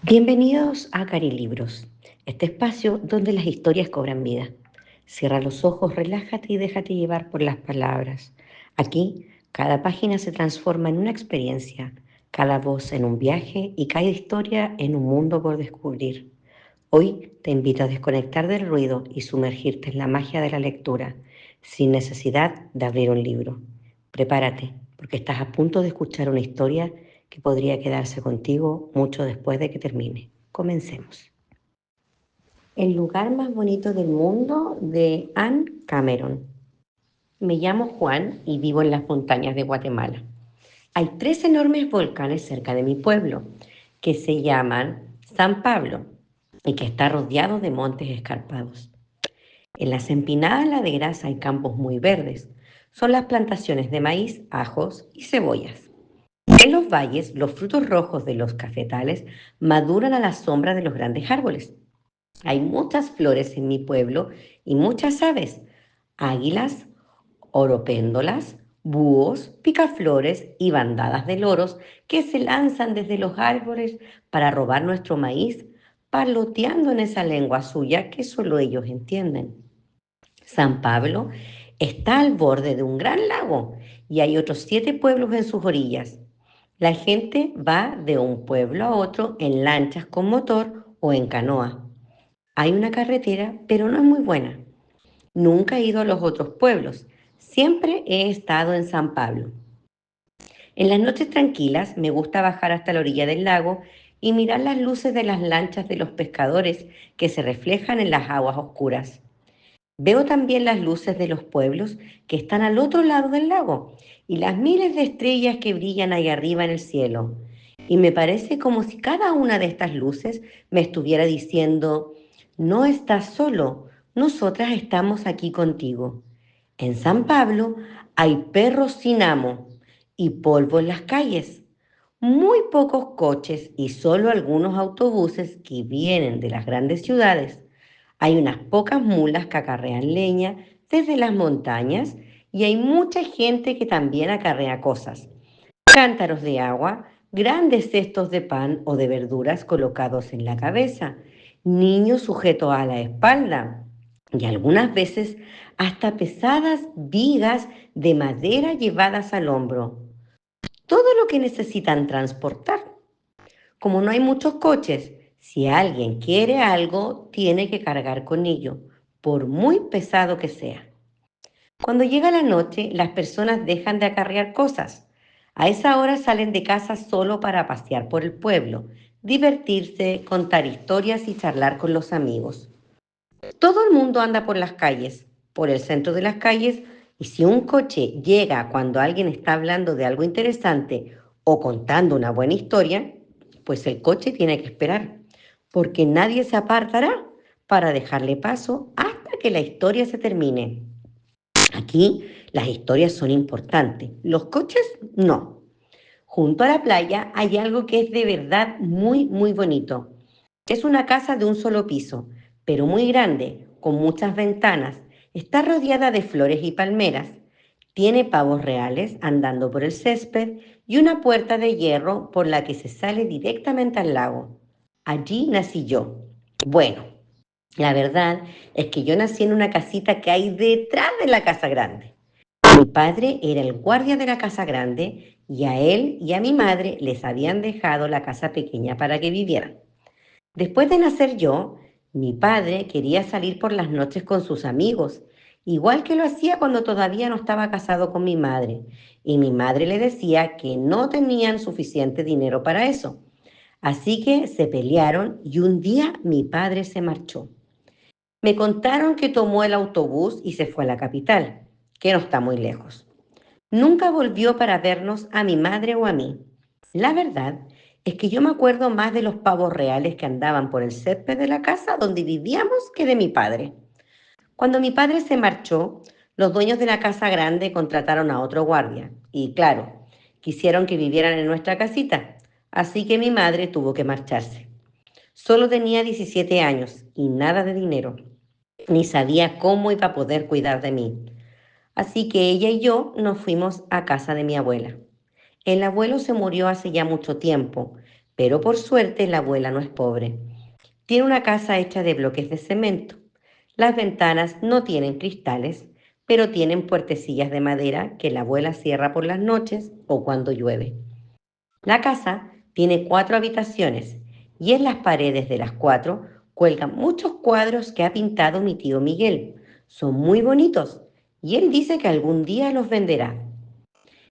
Bienvenidos a Carilibros, este espacio donde las historias cobran vida. Cierra los ojos, relájate y déjate llevar por las palabras. Aquí, cada página se transforma en una experiencia, cada voz en un viaje y cada historia en un mundo por descubrir. Hoy te invito a desconectar del ruido y sumergirte en la magia de la lectura, sin necesidad de abrir un libro. Prepárate, porque estás a punto de escuchar una historia que podría quedarse contigo mucho después de que termine. Comencemos. El lugar más bonito del mundo de Anne Cameron. Me llamo Juan y vivo en las montañas de Guatemala. Hay tres enormes volcanes cerca de mi pueblo que se llaman San Pablo y que está rodeado de montes escarpados. En las empinadas laderas hay campos muy verdes. Son las plantaciones de maíz, ajos y cebollas. En los valles, los frutos rojos de los cafetales maduran a la sombra de los grandes árboles. Hay muchas flores en mi pueblo y muchas aves, águilas, oropéndolas, búhos, picaflores y bandadas de loros que se lanzan desde los árboles para robar nuestro maíz, parloteando en esa lengua suya que solo ellos entienden. San Pablo está al borde de un gran lago y hay otros 7 pueblos en sus orillas. La gente va de un pueblo a otro en lanchas con motor o en canoa. Hay una carretera, pero no es muy buena. Nunca he ido a los otros pueblos. Siempre he estado en San Pablo. En las noches tranquilas me gusta bajar hasta la orilla del lago y mirar las luces de las lanchas de los pescadores que se reflejan en las aguas oscuras. Veo también las luces de los pueblos que están al otro lado del lago y las miles de estrellas que brillan ahí arriba en el cielo. Y me parece como si cada una de estas luces me estuviera diciendo, no estás solo, nosotras estamos aquí contigo. En San Pablo hay perros sin amo y polvo en las calles. Muy pocos coches y solo algunos autobuses que vienen de las grandes ciudades. Hay unas pocas mulas que acarrean leña desde las montañas y hay mucha gente que también acarrea cosas. Cántaros de agua, grandes cestos de pan o de verduras colocados en la cabeza, niños sujetos a la espalda y algunas veces hasta pesadas vigas de madera llevadas al hombro. Todo lo que necesitan transportar. Como no hay muchos coches, si alguien quiere algo, tiene que cargar con ello, por muy pesado que sea. Cuando llega la noche, las personas dejan de acarrear cosas. A esa hora salen de casa solo para pasear por el pueblo, divertirse, contar historias y charlar con los amigos. Todo el mundo anda por las calles, por el centro de las calles, y si un coche llega cuando alguien está hablando de algo interesante o contando una buena historia, pues el coche tiene que esperar, porque nadie se apartará para dejarle paso hasta que la historia se termine. Aquí las historias son importantes, los coches no. Junto a la playa hay algo que es de verdad muy, muy bonito. Es una casa de un solo piso, pero muy grande, con muchas ventanas. Está rodeada de flores y palmeras. Tiene pavos reales andando por el césped y una puerta de hierro por la que se sale directamente al lago. Allí nací yo. Bueno, la verdad es que yo nací en una casita que hay detrás de la casa grande. Mi padre era el guardia de la casa grande y a él y a mi madre les habían dejado la casa pequeña para que vivieran. Después de nacer yo, mi padre quería salir por las noches con sus amigos, igual que lo hacía cuando todavía no estaba casado con mi madre, y mi madre le decía que no tenían suficiente dinero para eso. Así que se pelearon y un día mi padre se marchó. Me contaron que tomó el autobús y se fue a la capital, que no está muy lejos. Nunca volvió para vernos a mi madre o a mí. La verdad es que yo me acuerdo más de los pavos reales que andaban por el césped de la casa donde vivíamos que de mi padre. Cuando mi padre se marchó, los dueños de la casa grande contrataron a otro guardia y, claro, quisieron que vivieran en nuestra casita, así que mi madre tuvo que marcharse. Solo tenía 17 años y nada de dinero, ni sabía cómo iba a poder cuidar de mí. Así que ella y yo nos fuimos a casa de mi abuela. El abuelo se murió hace ya mucho tiempo, Pero por suerte la abuela no es pobre. Tiene una casa hecha de bloques de cemento. Las ventanas no tienen cristales, pero tienen puertecillas de madera que la abuela cierra por las noches o cuando llueve. La casa tiene 4 habitaciones y en las paredes de las 4 cuelgan muchos cuadros que ha pintado mi tío Miguel. Son muy bonitos y él dice que algún día los venderá.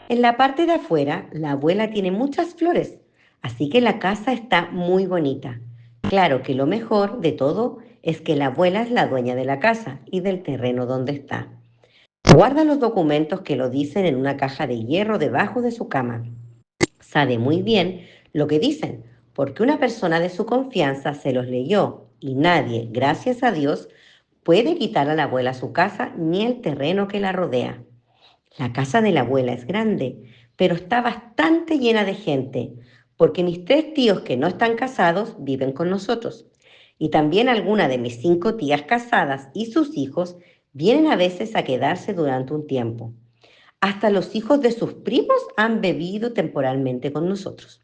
En la parte de afuera, la abuela tiene muchas flores, así que la casa está muy bonita. Claro que lo mejor de todo es que la abuela es la dueña de la casa y del terreno donde está. Guarda los documentos que lo dicen en una caja de hierro debajo de su cama. Sabe muy bien lo que dicen, porque una persona de su confianza se los leyó y nadie, gracias a Dios, puede quitar a la abuela su casa ni el terreno que la rodea. La casa de la abuela es grande, pero está bastante llena de gente, porque mis 3 tíos que no están casados viven con nosotros. Y también algunas de mis 5 tías casadas y sus hijos vienen a veces a quedarse durante un tiempo. Hasta los hijos de sus primos han bebido temporalmente con nosotros.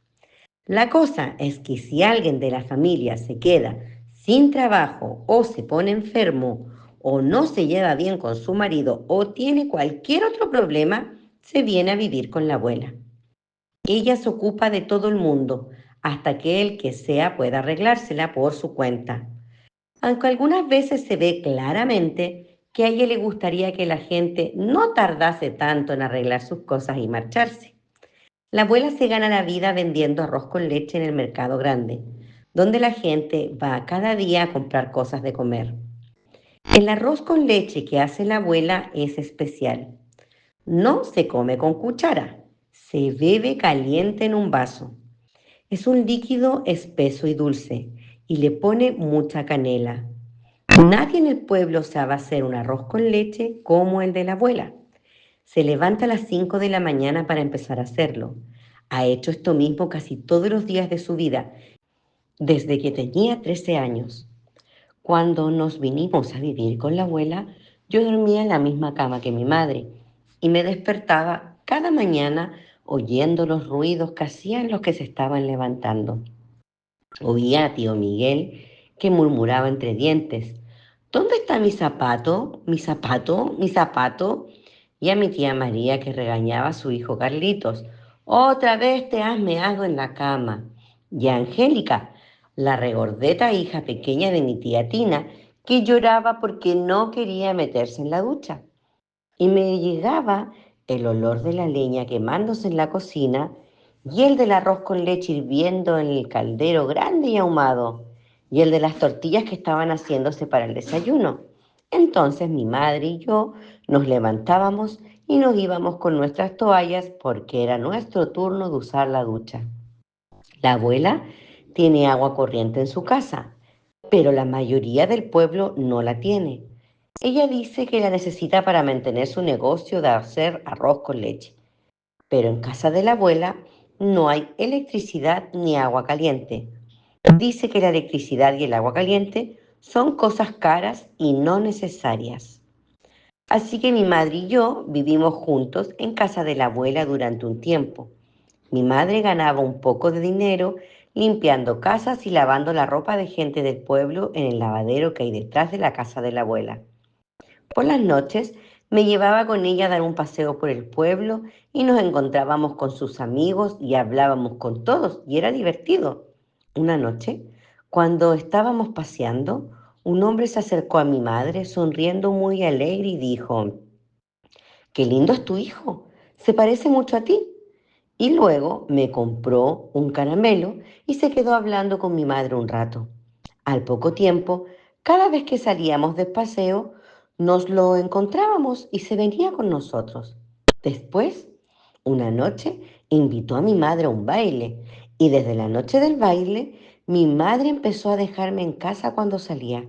La cosa es que si alguien de la familia se queda sin trabajo o se pone enfermo o no se lleva bien con su marido o tiene cualquier otro problema, se viene a vivir con la abuela. Ella se ocupa de todo el mundo hasta que el que sea pueda arreglársela por su cuenta. Aunque algunas veces se ve claramente que a ella le gustaría que la gente no tardase tanto en arreglar sus cosas y marcharse. La abuela se gana la vida vendiendo arroz con leche en el mercado grande, donde la gente va cada día a comprar cosas de comer. El arroz con leche que hace la abuela es especial. No se come con cuchara, se bebe caliente en un vaso. Es un líquido espeso y dulce y le pone mucha canela. Nadie en el pueblo sabe hacer un arroz con leche como el de la abuela. Se levanta a las 5 de la mañana para empezar a hacerlo. Ha hecho esto mismo casi todos los días de su vida, desde que tenía 13 años. Cuando nos vinimos a vivir con la abuela, yo dormía en la misma cama que mi madre y me despertaba cada mañana oyendo los ruidos que hacían los que se estaban levantando. Oía a tío Miguel que murmuraba entre dientes: ¿Dónde está mi zapato? ¿Mi zapato? ¿Mi zapato? Y a mi tía María que regañaba a su hijo Carlitos: Otra vez te has meado en la cama. Y a Angélica, la regordeta hija pequeña de mi tía Tina, que lloraba porque no quería meterse en la ducha. Y me llegaba el olor de la leña quemándose en la cocina y el del arroz con leche hirviendo en el caldero grande y ahumado y el de las tortillas que estaban haciéndose para el desayuno. Entonces mi madre y yo nos levantábamos y nos íbamos con nuestras toallas porque era nuestro turno de usar la ducha. La abuela tiene agua corriente en su casa, pero la mayoría del pueblo no la tiene. Ella dice que la necesita para mantener su negocio de hacer arroz con leche, pero en casa de la abuela no hay electricidad ni agua caliente. Dice que la electricidad y el agua caliente son cosas caras y no necesarias. Así que mi madre y yo vivimos juntos en casa de la abuela durante un tiempo. Mi madre ganaba un poco de dinero limpiando casas y lavando la ropa de gente del pueblo en el lavadero que hay detrás de la casa de la abuela. Por las noches me llevaba con ella a dar un paseo por el pueblo y nos encontrábamos con sus amigos y hablábamos con todos y era divertido. Una noche, cuando estábamos paseando, un hombre se acercó a mi madre sonriendo muy alegre y dijo: «Qué lindo es tu hijo, se parece mucho a ti». Y luego me compró un caramelo y se quedó hablando con mi madre un rato. Al poco tiempo, cada vez que salíamos de paseo, nos lo encontrábamos y se venía con nosotros. Después, una noche, invitó a mi madre a un baile y desde la noche del baile, mi madre empezó a dejarme en casa cuando salía,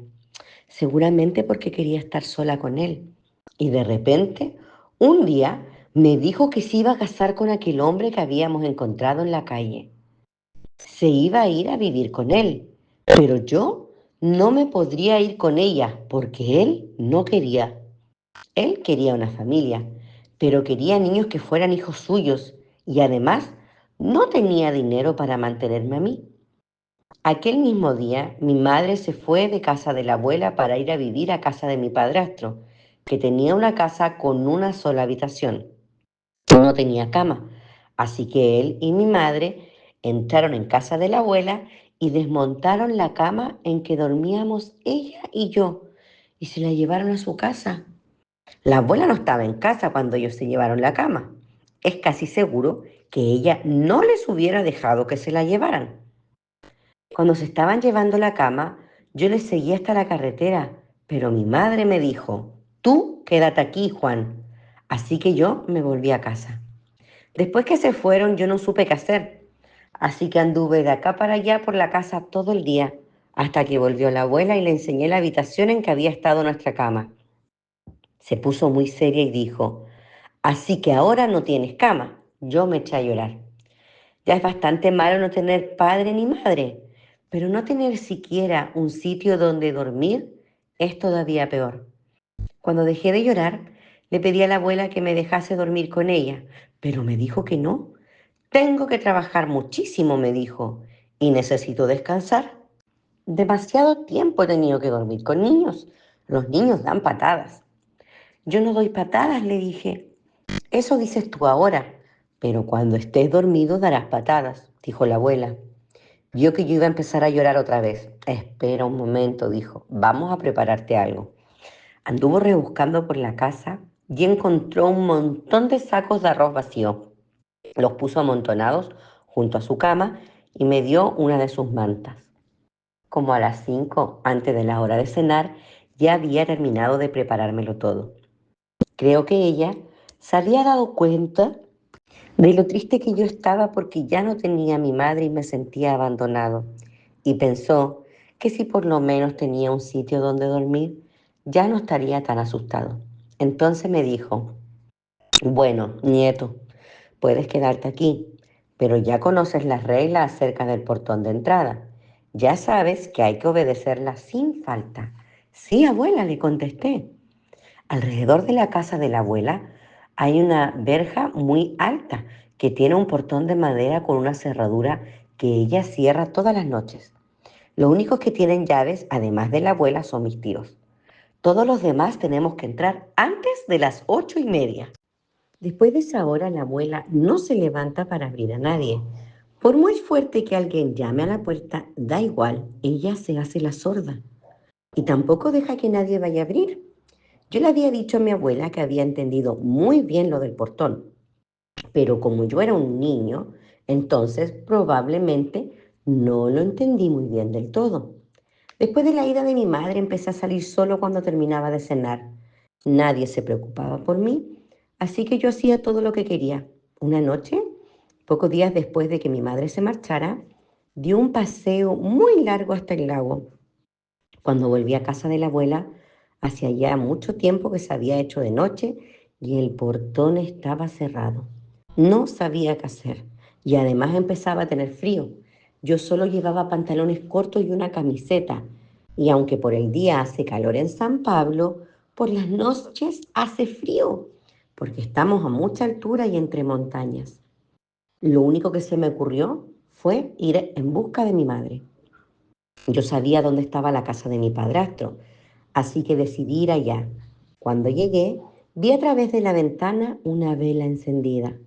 seguramente porque quería estar sola con él. Y de repente, un día, me dijo que se iba a casar con aquel hombre que habíamos encontrado en la calle. Se iba a ir a vivir con él, pero yo no me podría ir con ella porque él no quería. Él quería una familia, pero quería niños que fueran hijos suyos y además No tenía dinero para mantenerme a mí. Aquel mismo día, mi madre se fue de casa de la abuela para ir a vivir a casa de mi padrastro, que tenía una casa con una sola habitación. No tenía cama, así que él y mi madre entraron en casa de la abuela y desmontaron la cama en que dormíamos ella y yo y se la llevaron a su casa. La abuela no estaba en casa cuando ellos se llevaron la cama. Es casi seguro que ella no les hubiera dejado que se la llevaran. Cuando se estaban llevando la cama, yo les seguí hasta la carretera, pero mi madre me dijo, tú quédate aquí, Juan. Así que yo me volví a casa. Después que se fueron, yo no supe qué hacer, así que anduve de acá para allá por la casa todo el día, hasta que volvió la abuela y le enseñé la habitación en que había estado nuestra cama. Se puso muy seria y dijo, así que ahora no tienes cama. Yo me eché a llorar. Ya es bastante malo no tener padre ni madre, pero no tener siquiera un sitio donde dormir es todavía peor. Cuando dejé de llorar, le pedí a la abuela que me dejase dormir con ella, pero me dijo que no. Tengo que trabajar muchísimo, me dijo, y necesito descansar. Demasiado tiempo he tenido que dormir con niños. Los niños dan patadas. Yo no doy patadas, le dije. Eso dices tú ahora, pero cuando estés dormido darás patadas, dijo la abuela. Vio que yo iba a empezar a llorar otra vez. Espera un momento, dijo. Vamos a prepararte algo. Anduvo rebuscando por la casa y encontró un montón de sacos de arroz vacío. Los puso amontonados junto a su cama y me dio una de sus mantas. Como a las 5, antes de la hora de cenar, ya había terminado de preparármelo todo. Creo que ella se había dado cuenta de lo triste que yo estaba porque ya no tenía a mi madre y me sentía abandonado. Y pensó que si por lo menos tenía un sitio donde dormir, ya no estaría tan asustado. Entonces me dijo, bueno, nieto, puedes quedarte aquí, pero ya conoces las reglas acerca del portón de entrada. Ya sabes que hay que obedecerlas sin falta. Sí, abuela, le contesté. Alrededor de la casa de la abuela hay una verja muy alta que tiene un portón de madera con una cerradura que ella cierra todas las noches. Los únicos que tienen llaves, además de la abuela, son mis tíos. Todos los demás tenemos que entrar antes de las 8:30. Después de esa hora, la abuela no se levanta para abrir a nadie. Por muy fuerte que alguien llame a la puerta, da igual, ella se hace la sorda y tampoco deja que nadie vaya a abrir. Yo le había dicho a mi abuela que había entendido muy bien lo del portón, pero como yo era un niño, entonces probablemente no lo entendí muy bien del todo. Después de la ida de mi madre empecé a salir solo cuando terminaba de cenar. Nadie se preocupaba por mí, así que yo hacía todo lo que quería. Una noche, pocos días después de que mi madre se marchara, di un paseo muy largo hasta el lago. Cuando volví a casa de la abuela, hacía ya mucho tiempo que se había hecho de noche y el portón estaba cerrado. No sabía qué hacer y además empezaba a tener frío. Yo solo llevaba pantalones cortos y una camiseta y aunque por el día hace calor en San Pablo, por las noches hace frío porque estamos a mucha altura y entre montañas. Lo único que se me ocurrió fue ir en busca de mi madre. Yo sabía dónde estaba la casa de mi padrastro, así que decidí ir allá. Cuando llegué, vi a través de la ventana una vela encendida.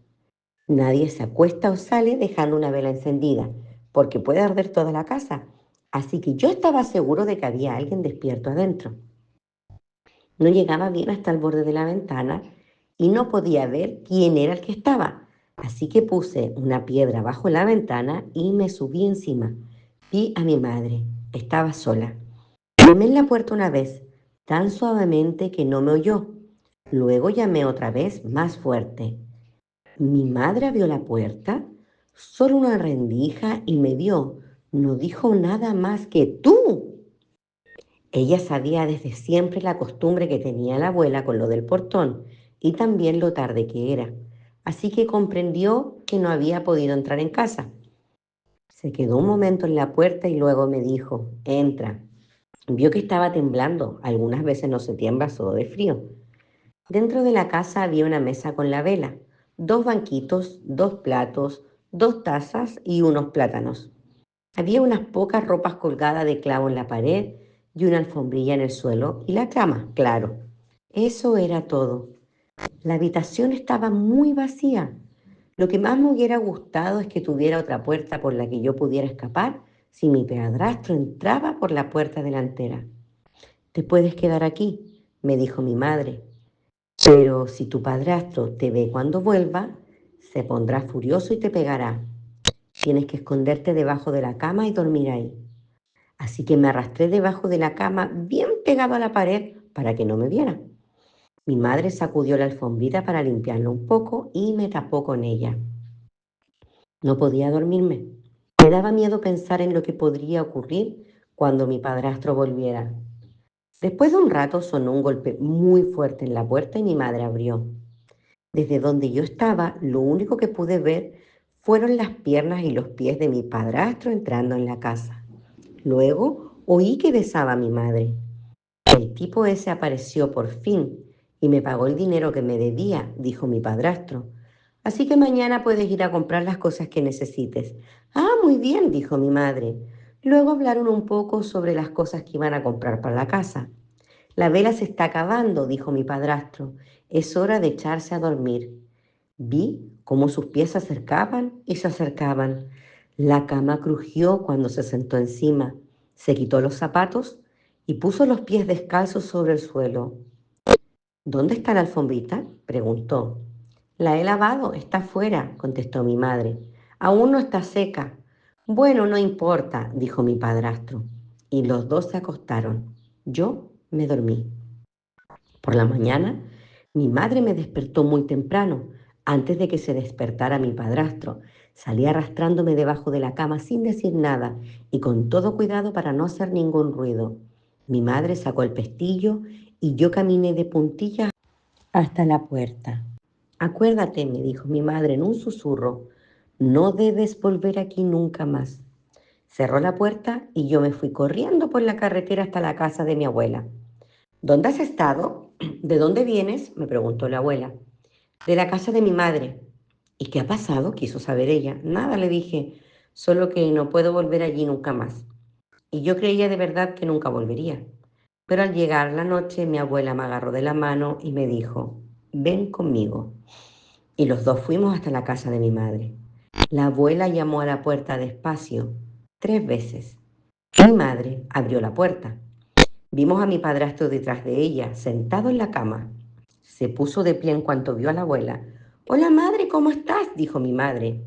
Nadie se acuesta o sale dejando una vela encendida, porque puede arder toda la casa. Así que yo estaba seguro de que había alguien despierto adentro. No llegaba bien hasta el borde de la ventana y no podía ver quién era el que estaba. Así que puse una piedra bajo la ventana y me subí encima. Vi a mi madre. Estaba sola. Llamé en la puerta una vez, tan suavemente que no me oyó. Luego llamé otra vez, más fuerte. Mi madre abrió la puerta, solo una rendija y me vio. No dijo nada más que tú. Ella sabía desde siempre la costumbre que tenía la abuela con lo del portón y también lo tarde que era. Así que comprendió que no había podido entrar en casa. Se quedó un momento en la puerta y luego me dijo, entra. Vio que estaba temblando. Algunas veces no se tiembla solo de frío. Dentro de la casa había una mesa con la vela, dos banquitos, dos platos, 2 tazas y unos plátanos. Había unas pocas ropas colgadas de clavo en la pared y una alfombrilla en el suelo y la cama, claro. Eso era todo. La habitación estaba muy vacía. Lo que más me hubiera gustado es que tuviera otra puerta por la que yo pudiera escapar si mi padrastro entraba por la puerta delantera. Te puedes quedar aquí, me dijo mi madre, pero si tu padrastro te ve cuando vuelva, se pondrá furioso y te pegará. Tienes que esconderte debajo de la cama y dormir ahí. Así que me arrastré debajo de la cama, bien pegado a la pared, para que no me viera. Mi madre sacudió la alfombrita para limpiarlo un poco y me tapó con ella. No podía dormirme. Me daba miedo pensar en lo que podría ocurrir cuando mi padrastro volviera. Después de un rato sonó un golpe muy fuerte en la puerta y mi madre abrió. Desde donde yo estaba, lo único que pude ver fueron las piernas y los pies de mi padrastro entrando en la casa. Luego oí que besaba a mi madre. El tipo ese apareció por fin y me pagó el dinero que me debía, dijo mi padrastro. Así que mañana puedes ir a comprar las cosas que necesites. Ah, muy bien, dijo mi madre. Luego hablaron un poco sobre las cosas que iban a comprar para la casa. La vela se está acabando, dijo mi padrastro. Es hora de echarse a dormir. Vi cómo sus pies se acercaban y se acercaban. La cama crujió cuando se sentó encima. Se quitó los zapatos y puso los pies descalzos sobre el suelo. ¿Dónde está la alfombrita?, preguntó. La he lavado, está afuera, contestó mi madre. Aún no está seca. Bueno, no importa, dijo mi padrastro. Y los dos se acostaron. Yo me dormí. Por la mañana, mi madre me despertó muy temprano, antes de que se despertara mi padrastro. Salí arrastrándome debajo de la cama sin decir nada y con todo cuidado para no hacer ningún ruido. Mi madre sacó el pestillo y yo caminé de puntillas hasta la puerta. Acuérdate, me dijo mi madre en un susurro, no debes volver aquí nunca más. Cerró la puerta y yo me fui corriendo por la carretera hasta la casa de mi abuela. ¿Dónde has estado? ¿De dónde vienes?, me preguntó la abuela. De la casa de mi madre. ¿Y qué ha pasado?, quiso saber ella. Nada, le dije, solo que no puedo volver allí nunca más. Y yo creía de verdad que nunca volvería. Pero al llegar la noche, mi abuela me agarró de la mano y me dijo, ven conmigo. Y los dos fuimos hasta la casa de mi madre. La abuela llamó a la puerta despacio, 3 veces. Mi madre abrió la puerta. Vimos a mi padrastro detrás de ella, sentado en la cama. Se puso de pie en cuanto vio a la abuela. «Hola, madre, ¿cómo estás?», dijo mi madre.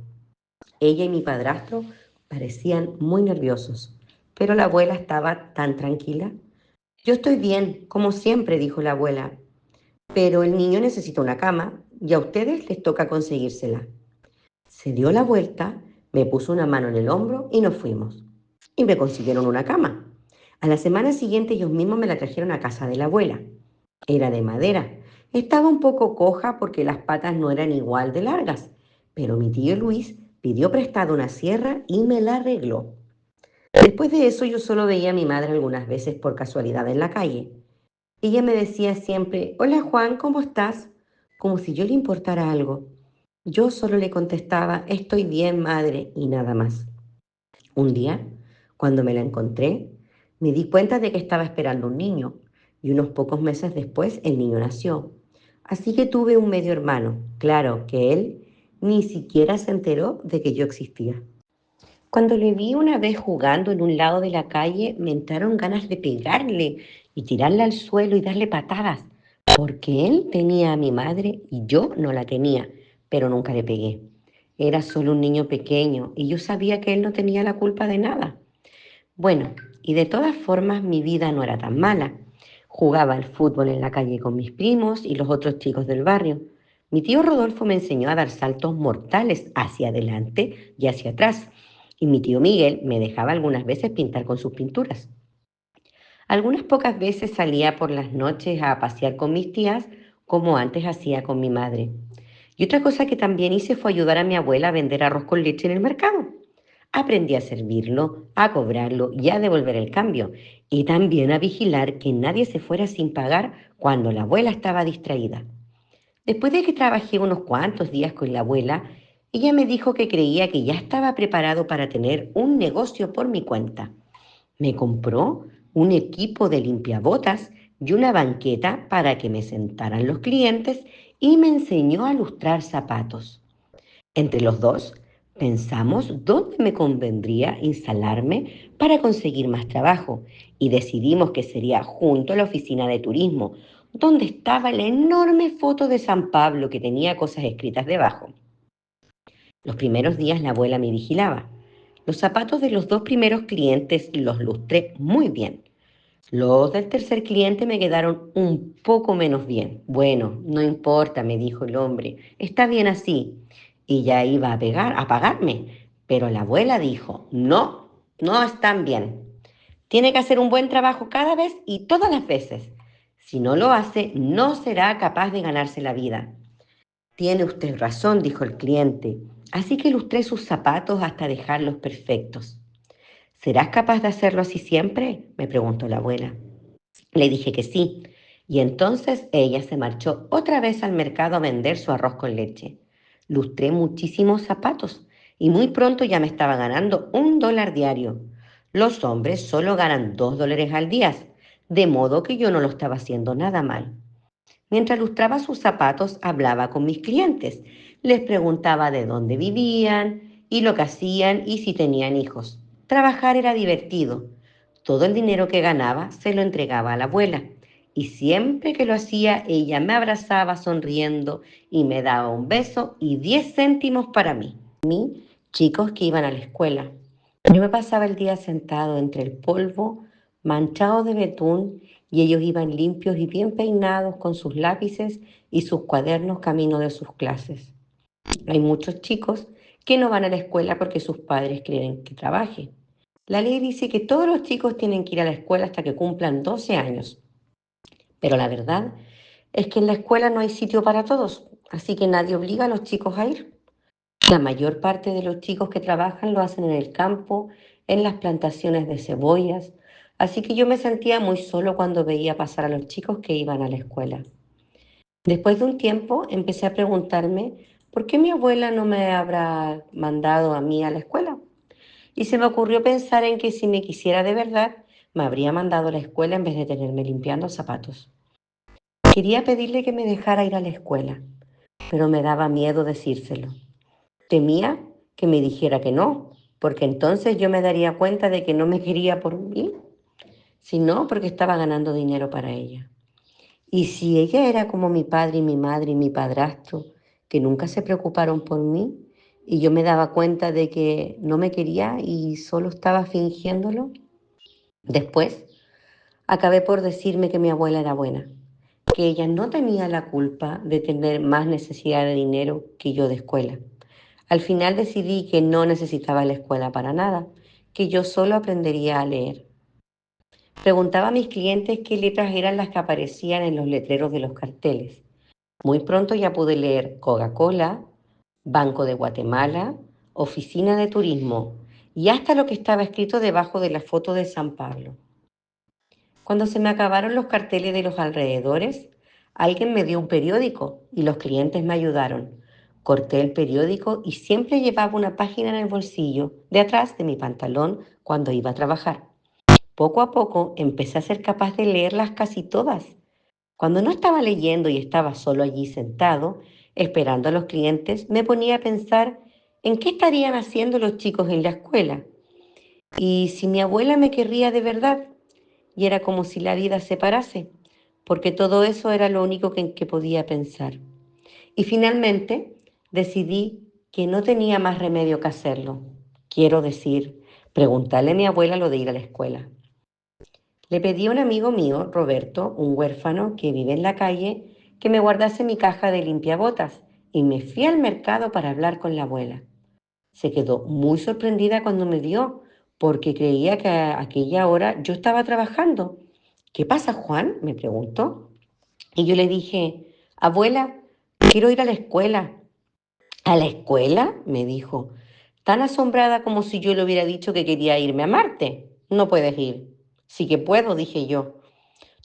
Ella y mi padrastro parecían muy nerviosos, pero la abuela estaba tan tranquila. «Yo estoy bien, como siempre», dijo la abuela, «pero el niño necesita una cama y a ustedes les toca conseguírsela». Se dio la vuelta, me puso una mano en el hombro y nos fuimos. Y me consiguieron una cama. A la semana siguiente ellos mismos me la trajeron a casa de la abuela. Era de madera. Estaba un poco coja porque las patas no eran igual de largas, pero mi tío Luis pidió prestada una sierra y me la arregló. Después de eso yo solo veía a mi madre algunas veces por casualidad en la calle. Ella me decía siempre, «Hola Juan, ¿cómo estás?», como si yo le importara algo. Yo solo le contestaba, «Estoy bien, madre», y nada más. Un día, cuando me la encontré, me di cuenta de que estaba esperando un niño y unos pocos meses después el niño nació. Así que tuve un medio hermano. Claro que él ni siquiera se enteró de que yo existía. Cuando le vi una vez jugando en un lado de la calle, me entraron ganas de pegarle y tirarle al suelo y darle patadas, porque él tenía a mi madre y yo no la tenía, pero nunca le pegué. Era solo un niño pequeño y yo sabía que él no tenía la culpa de nada. Bueno, y de todas formas mi vida no era tan mala. Jugaba al fútbol en la calle con mis primos y los otros chicos del barrio. Mi tío Rodolfo me enseñó a dar saltos mortales hacia adelante y hacia atrás. Y mi tío Miguel me dejaba algunas veces pintar con sus pinturas. Algunas pocas veces salía por las noches a pasear con mis tías, como antes hacía con mi madre. Y otra cosa que también hice fue ayudar a mi abuela a vender arroz con leche en el mercado. Aprendí a servirlo, a cobrarlo y a devolver el cambio. Y también a vigilar que nadie se fuera sin pagar cuando la abuela estaba distraída. Después de que trabajé unos cuantos días con la abuela, Ella me dijo que creía que ya estaba preparado para tener un negocio por mi cuenta. Me compró un equipo de limpiabotas y una banqueta para que me sentaran los clientes y me enseñó a lustrar zapatos. Entre los dos, pensamos dónde me convendría instalarme para conseguir más trabajo y decidimos que sería junto a la oficina de turismo, donde estaba la enorme foto de San Pablo que tenía cosas escritas debajo. Los primeros días la abuela me vigilaba. Los zapatos de los dos primeros clientes los lustré muy bien. Los del tercer cliente me quedaron un poco menos bien. Bueno, no importa, me dijo el hombre, está bien así. Y ya iba a pagarme, pero la abuela dijo, no, no están bien. Tiene que hacer un buen trabajo cada vez y todas las veces. Si no lo hace, no será capaz de ganarse la vida. Tiene usted razón, dijo el cliente. Así que lustré sus zapatos hasta dejarlos perfectos. ¿Serás capaz de hacerlo así siempre? Me preguntó la abuela. Le dije que sí, y entonces ella se marchó otra vez al mercado a vender su arroz con leche. Lustré muchísimos zapatos y muy pronto ya me estaba ganando $1 diario. Los hombres solo ganan $2 al día, de modo que yo no lo estaba haciendo nada mal. Mientras lustraba sus zapatos, hablaba con mis clientes. Les preguntaba de dónde vivían y lo que hacían y si tenían hijos. Trabajar era divertido. Todo el dinero que ganaba se lo entregaba a la abuela. Y siempre que lo hacía, ella me abrazaba sonriendo y me daba un beso y 10 céntimos para mí. Chicos que iban a la escuela. Yo me pasaba el día sentado entre el polvo manchado de betún y ellos iban limpios y bien peinados con sus lápices y sus cuadernos camino de sus clases. Hay muchos chicos que no van a la escuela porque sus padres quieren que trabaje. La ley dice que todos los chicos tienen que ir a la escuela hasta que cumplan 12 años, pero la verdad es que en la escuela no hay sitio para todos, así que nadie obliga a los chicos a ir. La mayor parte de los chicos que trabajan lo hacen en el campo, en las plantaciones de cebollas, así que yo me sentía muy solo cuando veía pasar a los chicos que iban a la escuela. Después de un tiempo empecé a preguntarme por qué mi abuela no me habrá mandado a mí a la escuela. Y se me ocurrió pensar en que si me quisiera de verdad, me habría mandado a la escuela en vez de tenerme limpiando zapatos. Quería pedirle que me dejara ir a la escuela, pero me daba miedo decírselo. Temía que me dijera que no, porque entonces yo me daría cuenta de que no me quería por mí, sino porque estaba ganando dinero para ella. Y si ella era como mi padre y mi madre y mi padrastro, que nunca se preocuparon por mí, y yo me daba cuenta de que no me quería y solo estaba fingiéndolo, después acabé por decirme que mi abuela era buena, que ella no tenía la culpa de tener más necesidad de dinero que yo de escuela. Al final decidí que no necesitaba la escuela para nada, que yo solo aprendería a leer. Preguntaba a mis clientes qué letras eran las que aparecían en los letreros de los carteles. Muy pronto ya pude leer Coca-Cola, Banco de Guatemala, Oficina de Turismo y hasta lo que estaba escrito debajo de la foto de San Pablo. Cuando se me acabaron los carteles de los alrededores, alguien me dio un periódico y los clientes me ayudaron. Corté el periódico y siempre llevaba una página en el bolsillo de atrás de mi pantalón cuando iba a trabajar. Poco a poco empecé a ser capaz de leerlas casi todas. Cuando no estaba leyendo y estaba solo allí sentado, esperando a los clientes, me ponía a pensar en qué estarían haciendo los chicos en la escuela y si mi abuela me querría de verdad. Y era como si la vida se parase, porque todo eso era lo único en que podía pensar. Y finalmente decidí que no tenía más remedio que hacerlo. Quiero decir, preguntarle a mi abuela lo de ir a la escuela. Le pedí a un amigo mío, Roberto, un huérfano que vive en la calle, que me guardase mi caja de limpiabotas y me fui al mercado para hablar con la abuela. Se quedó muy sorprendida cuando me vio, porque creía que a aquella hora yo estaba trabajando. ¿Qué pasa, Juan? Me preguntó. Y yo le dije, abuela, quiero ir a la escuela. ¿A la escuela? Me dijo, tan asombrada como si yo le hubiera dicho que quería irme a Marte. No puedes ir. Sí que puedo, dije yo.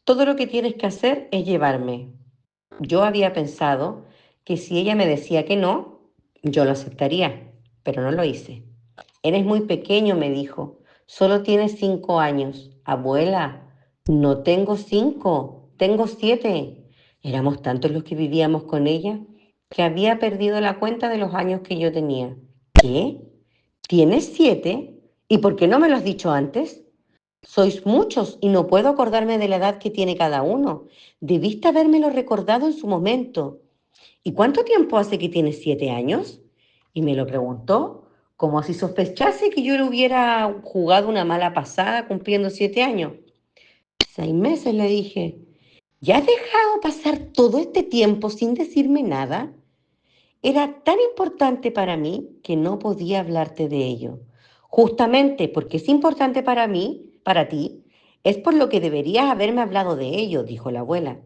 Todo lo que tienes que hacer es llevarme. Yo había pensado que si ella me decía que no, Yo lo aceptaría, pero no lo hice. Eres muy pequeño, me dijo. Solo tienes 5 años. Abuela, no tengo 5, tengo 7. Éramos tantos los que vivíamos con ella que había perdido la cuenta de los años que yo tenía. ¿Qué? ¿Tienes 7? ¿Y por qué no me lo has dicho antes? Sois muchos y no puedo acordarme de la edad que tiene cada uno. Debiste habérmelo recordado en su momento. ¿Y cuánto tiempo hace que tienes 7 años? Y me lo preguntó como si sospechase que yo le hubiera jugado una mala pasada cumpliendo 7 años. 6 meses, le dije. ¿Ya has dejado pasar todo este tiempo sin decirme nada? Era tan importante para mí que no podía hablarte de ello. Justamente porque es importante para mí, para ti, es por lo que deberías haberme hablado de ello, dijo la abuela.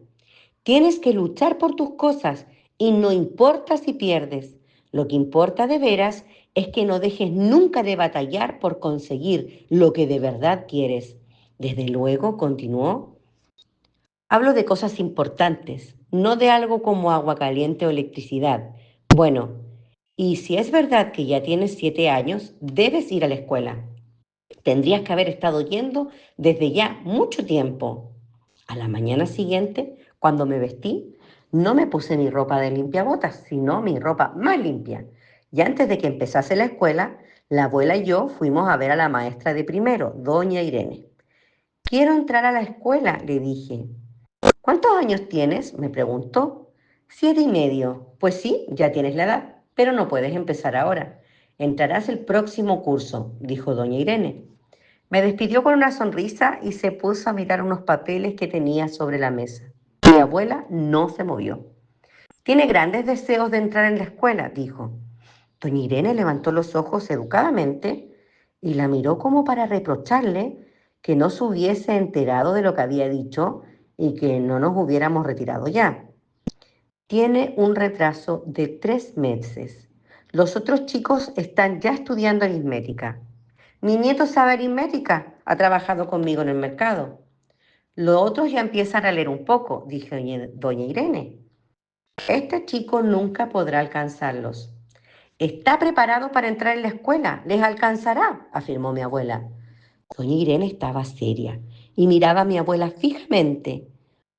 Tienes que luchar por tus cosas y no importa si pierdes. Lo que importa de veras es que no dejes nunca de batallar por conseguir lo que de verdad quieres. Desde luego, continuó, hablo de cosas importantes, no de algo como agua caliente o electricidad. Bueno, y si es verdad que ya tienes 7 años, debes ir a la escuela. Tendrías que haber estado yendo desde ya mucho tiempo. A la mañana siguiente, cuando me vestí, no me puse mi ropa de limpiabotas, sino mi ropa más limpia. Y antes de que empezase la escuela, la abuela y yo fuimos a ver a la maestra de primero, doña Irene. Quiero entrar a la escuela, le dije. ¿Cuántos años tienes? Me preguntó. 7 y medio. Pues sí, ya tienes la edad, pero no puedes empezar ahora. Entrarás el próximo curso, dijo doña Irene. Me despidió con una sonrisa y se puso a mirar unos papeles que tenía sobre la mesa. Mi abuela no se movió. Tiene grandes deseos de entrar en la escuela, dijo. Doña Irene levantó los ojos educadamente y la miró como para reprocharle que no se hubiese enterado de lo que había dicho y que no nos hubiéramos retirado ya. Tiene un retraso de 3 meses. Los otros chicos están ya estudiando aritmética. Mi nieto sabe aritmética, ha trabajado conmigo en el mercado. Los otros ya empiezan a leer un poco, dijo doña Irene. Este chico nunca podrá alcanzarlos. Está preparado para entrar en la escuela, les alcanzará, afirmó mi abuela. Doña Irene estaba seria y miraba a mi abuela fijamente,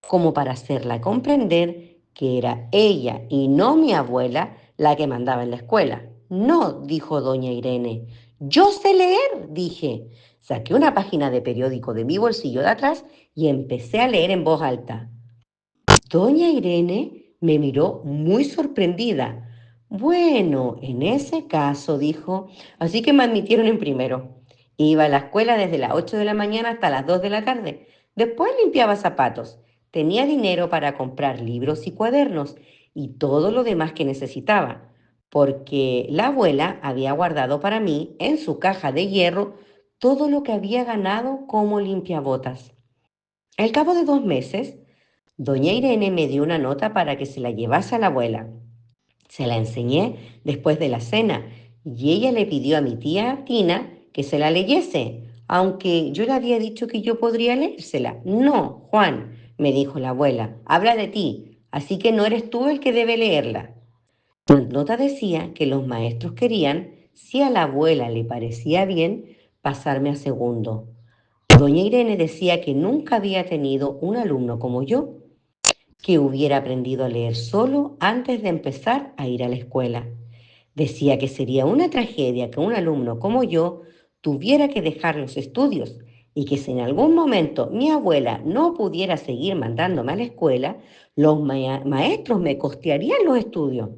como para hacerla comprender que era ella y no mi abuela la que mandaba en la escuela. No, dijo doña Irene. Yo sé leer, dije. Saqué una página de periódico de mi bolsillo de atrás y empecé a leer en voz alta. Doña Irene me miró muy sorprendida. Bueno, en ese caso, dijo, así que me admitieron en primero. Iba a la escuela desde las 8 de la mañana hasta las 2 de la tarde. Después limpiaba zapatos. Tenía dinero para comprar libros y cuadernos y todo lo demás que necesitaba, porque la abuela había guardado para mí en su caja de hierro todo lo que había ganado como limpiabotas. Al cabo de 2 meses, doña Irene me dio una nota para que se la llevase a la abuela. Se la enseñé después de la cena y ella le pidió a mi tía Tina que se la leyese, aunque yo le había dicho que yo podría leérsela. No, Juan, me dijo la abuela, habla de ti, así que no eres tú el que debe leerla. La nota decía que los maestros querían, si a la abuela le parecía bien, pasarme a segundo. Doña Irene decía que nunca había tenido un alumno como yo que hubiera aprendido a leer solo antes de empezar a ir a la escuela. Decía que sería una tragedia que un alumno como yo tuviera que dejar los estudios y que si en algún momento mi abuela no pudiera seguir mandándome a la escuela, los maestros me costearían los estudios.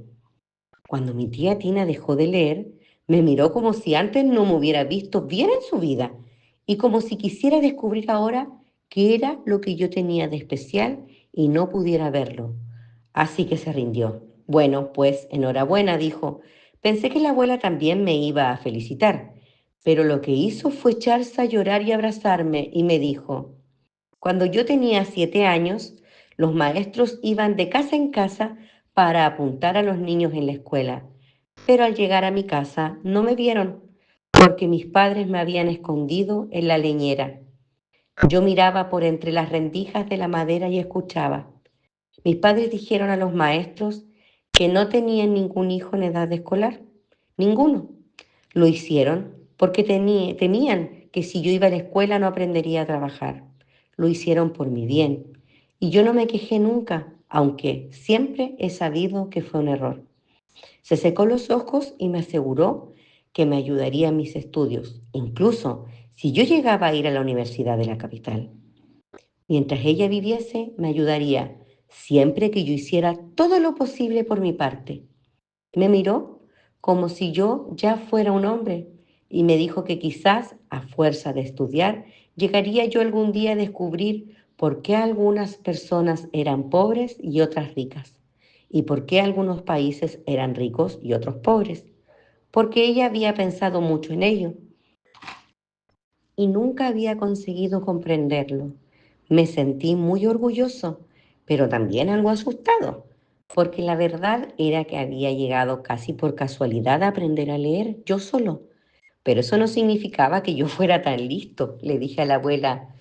Cuando mi tía Tina dejó de leer, me miró como si antes no me hubiera visto bien en su vida y como si quisiera descubrir ahora qué era lo que yo tenía de especial y no pudiera verlo. Así que se rindió. Bueno, pues enhorabuena, dijo. Pensé que la abuela también me iba a felicitar, pero lo que hizo fue echarse a llorar y abrazarme y me dijo, cuando yo tenía 7 años, los maestros iban de casa en casa para apuntar a los niños en la escuela, pero al llegar a mi casa no me vieron porque mis padres me habían escondido en la leñera. Yo miraba por entre las rendijas de la madera y escuchaba. Mis padres dijeron a los maestros que no tenían ningún hijo en edad escolar. Ninguno. Lo hicieron porque temían que si yo iba a la escuela no aprendería a trabajar. Lo hicieron por mi bien. Y yo no me quejé nunca, aunque siempre he sabido que fue un error. Se secó los ojos y me aseguró que me ayudaría en mis estudios, incluso si yo llegaba a ir a la universidad de la capital. Mientras ella viviese, me ayudaría siempre que yo hiciera todo lo posible por mi parte. Me miró como si yo ya fuera un hombre y me dijo que quizás, a fuerza de estudiar, llegaría yo algún día a descubrir por qué algunas personas eran pobres y otras ricas, y por qué algunos países eran ricos y otros pobres, porque ella había pensado mucho en ello y nunca había conseguido comprenderlo. Me sentí muy orgulloso, pero también algo asustado, porque la verdad era que había llegado casi por casualidad a aprender a leer yo solo. Pero eso no significaba que yo fuera tan listo, le dije a la abuela.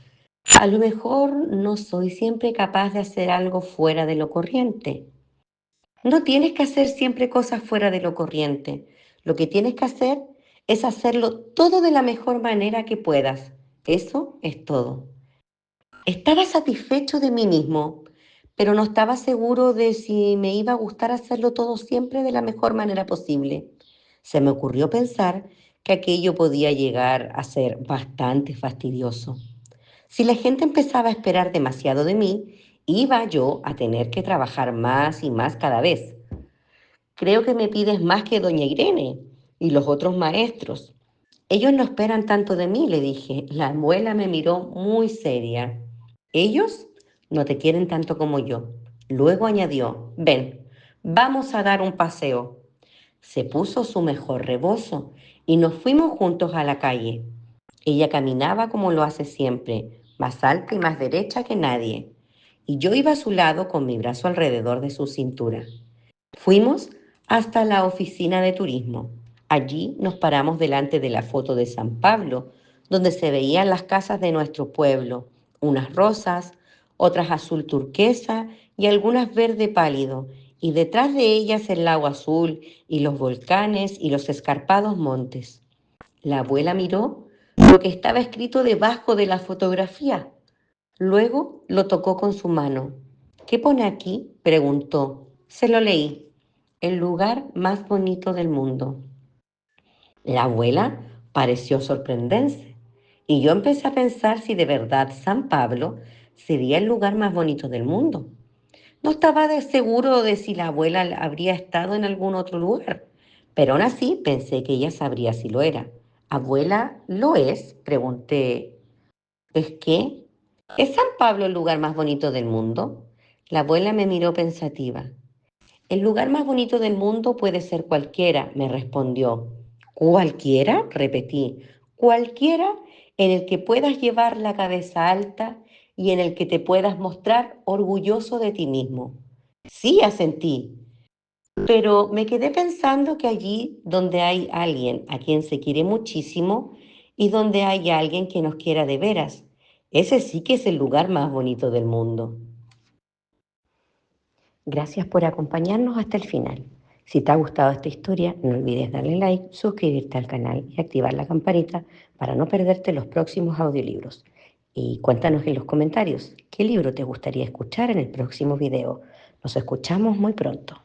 A lo mejor no soy siempre capaz de hacer algo fuera de lo corriente. No tienes que hacer siempre cosas fuera de lo corriente. Lo que tienes que hacer es hacerlo todo de la mejor manera que puedas. Eso es todo. Estaba satisfecho de mí mismo, pero no estaba seguro de si me iba a gustar hacerlo todo siempre de la mejor manera posible. Se me ocurrió pensar que aquello podía llegar a ser bastante fastidioso. Si la gente empezaba a esperar demasiado de mí, iba yo a tener que trabajar más y más cada vez. Creo que me pides más que doña Irene y los otros maestros. Ellos no esperan tanto de mí, le dije. La abuela me miró muy seria. Ellos no te quieren tanto como yo. Luego añadió, ven, vamos a dar un paseo. Se puso su mejor rebozo y nos fuimos juntos a la calle. Ella caminaba como lo hace siempre, más alta y más derecha que nadie, y yo iba a su lado con mi brazo alrededor de su cintura. Fuimos hasta la oficina de turismo. Allí nos paramos delante de la foto de San Pablo, donde se veían las casas de nuestro pueblo, unas rosas, otras azul turquesa y algunas verde pálido, y detrás de ellas el lago azul y los volcanes y los escarpados montes. La abuela miró lo que estaba escrito debajo de la fotografía. Luego lo tocó con su mano. ¿Qué pone aquí?, preguntó. Se lo leí. El lugar más bonito del mundo. La abuela pareció sorprenderse y yo empecé a pensar si de verdad San Pablo sería el lugar más bonito del mundo. No estaba seguro de si la abuela habría estado en algún otro lugar, pero aún así pensé que ella sabría si lo era. ¿Abuela, lo es?, pregunté. ¿Es qué? ¿Es San Pablo el lugar más bonito del mundo? La abuela me miró pensativa. El lugar más bonito del mundo puede ser cualquiera, me respondió. ¿Cualquiera?, repetí. Cualquiera en el que puedas llevar la cabeza alta y en el que te puedas mostrar orgulloso de ti mismo. Sí, asentí, pero me quedé pensando que allí donde hay alguien a quien se quiere muchísimo y donde hay alguien que nos quiera de veras, ese sí que es el lugar más bonito del mundo. Gracias por acompañarnos hasta el final. Si te ha gustado esta historia, no olvides darle like, suscribirte al canal y activar la campanita para no perderte los próximos audiolibros. Y cuéntanos en los comentarios qué libro te gustaría escuchar en el próximo video. Nos escuchamos muy pronto.